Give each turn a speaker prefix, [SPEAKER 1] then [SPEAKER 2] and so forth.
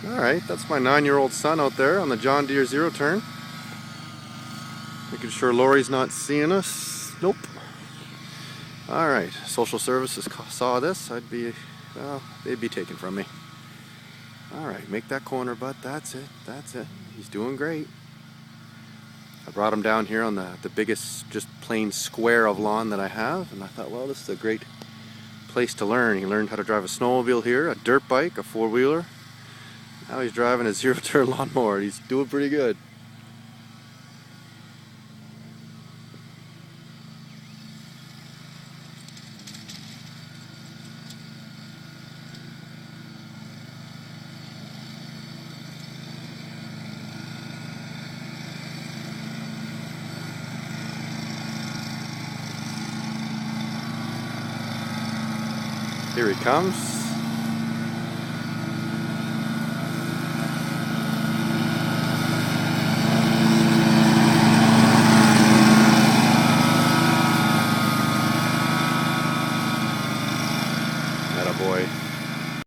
[SPEAKER 1] Alright, that's my 9-year-old son out there on the John Deere zero turn. Making sure Lori's not seeing us. Nope. Alright, social services saw this, well, they'd be taken from me. Alright, make that corner, bud. That's it. He's doing great. I brought him down here on the biggest, just plain square of lawn that I have, and I thought, well, this is a great place to learn. He learned how to drive a snowmobile here, a dirt bike, a four-wheeler. Now he's driving a zero-turn lawnmower. He's doing pretty good. Here he comes. Atta boy.